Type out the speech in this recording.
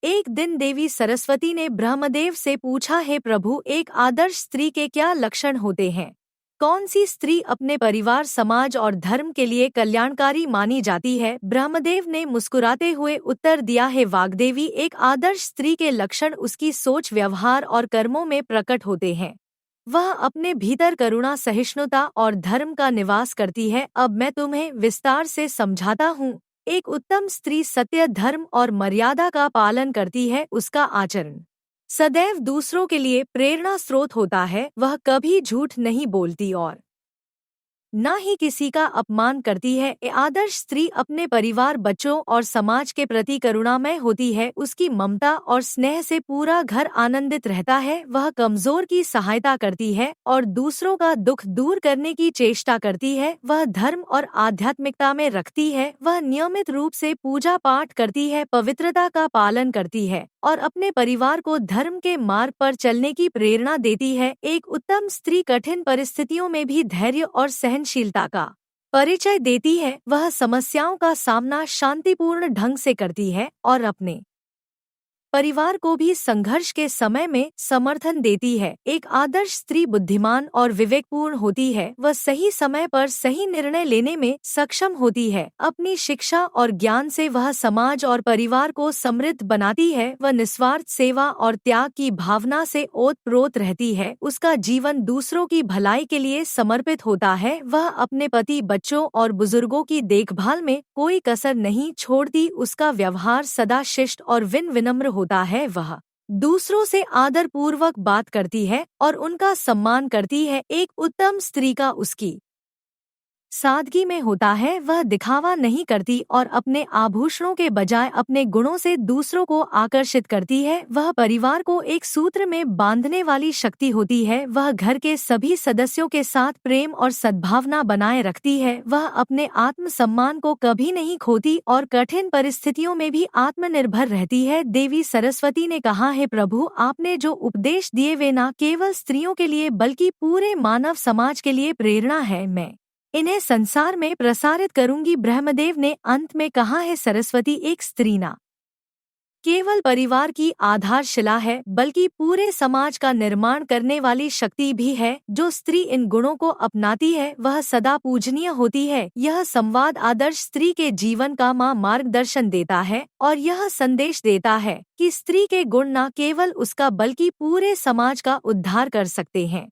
एक दिन देवी सरस्वती ने ब्रह्मदेव से पूछा, हे प्रभु, एक आदर्श स्त्री के क्या लक्षण होते हैं? कौन सी स्त्री अपने परिवार, समाज और धर्म के लिए कल्याणकारी मानी जाती है? ब्रह्मदेव ने मुस्कुराते हुए उत्तर दिया, हे वाग्देवी, एक आदर्श स्त्री के लक्षण उसकी सोच, व्यवहार और कर्मों में प्रकट होते हैं। वह अपने भीतर करुणा, सहिष्णुता और धर्म का निवास करती है। अब मैं तुम्हें विस्तार से समझाता हूँ। एक उत्तम स्त्री सत्य, धर्म और मर्यादा का पालन करती है। उसका आचरण सदैव दूसरों के लिए प्रेरणा स्रोत होता है। वह कभी झूठ नहीं बोलती और न ही किसी का अपमान करती है। ये आदर्श स्त्री अपने परिवार, बच्चों और समाज के प्रति करुणामय होती है। उसकी ममता और स्नेह से पूरा घर आनंदित रहता है। वह कमजोर की सहायता करती है और दूसरों का दुख दूर करने की चेष्टा करती है। वह धर्म और आध्यात्मिकता में रखती है। वह नियमित रूप से पूजा पाठ करती है, पवित्रता का पालन करती है और अपने परिवार को धर्म के मार्ग पर चलने की प्रेरणा देती है। एक उत्तम स्त्री कठिन परिस्थितियों में भी धैर्य और सहनशीलता का परिचय देती है। वह समस्याओं का सामना शांतिपूर्ण ढंग से करती है और अपने परिवार को भी संघर्ष के समय में समर्थन देती है। एक आदर्श स्त्री बुद्धिमान और विवेकपूर्ण होती है। वह सही समय पर सही निर्णय लेने में सक्षम होती है। अपनी शिक्षा और ज्ञान से वह समाज और परिवार को समृद्ध बनाती है। वह निस्वार्थ सेवा और त्याग की भावना से ओतप्रोत रहती है। उसका जीवन दूसरों की भलाई के लिए समर्पित होता है। वह अपने पति, बच्चों और बुजुर्गों की देखभाल में कोई कसर नहीं छोड़ती। उसका व्यवहार सदा शिष्ट और विनम्र होता है। वह दूसरों से आदर पूर्वक बात करती है और उनका सम्मान करती है। एक उत्तम स्त्री का उसकी सादगी में होता है। वह दिखावा नहीं करती और अपने आभूषणों के बजाय अपने गुणों से दूसरों को आकर्षित करती है। वह परिवार को एक सूत्र में बांधने वाली शक्ति होती है। वह घर के सभी सदस्यों के साथ प्रेम और सद्भावना बनाए रखती है। वह अपने आत्मसम्मान को कभी नहीं खोती और कठिन परिस्थितियों में भी आत्मनिर्भर रहती है। देवी सरस्वती ने कहा, है प्रभु, आपने जो उपदेश दिए वे न केवल स्त्रियों के लिए बल्कि पूरे मानव समाज के लिए प्रेरणा है। मैं इन्हें संसार में प्रसारित करूंगी। ब्रह्मदेव ने अंत में कहा, है सरस्वती, एक स्त्री न केवल परिवार की आधारशिला है बल्कि पूरे समाज का निर्माण करने वाली शक्ति भी है। जो स्त्री इन गुणों को अपनाती है वह सदा पूजनीय होती है। यह संवाद आदर्श स्त्री के जीवन का मार्गदर्शन देता है और यह संदेश देता है कि स्त्री के गुण न केवल उसका बल्कि पूरे समाज का उद्धार कर सकते हैं।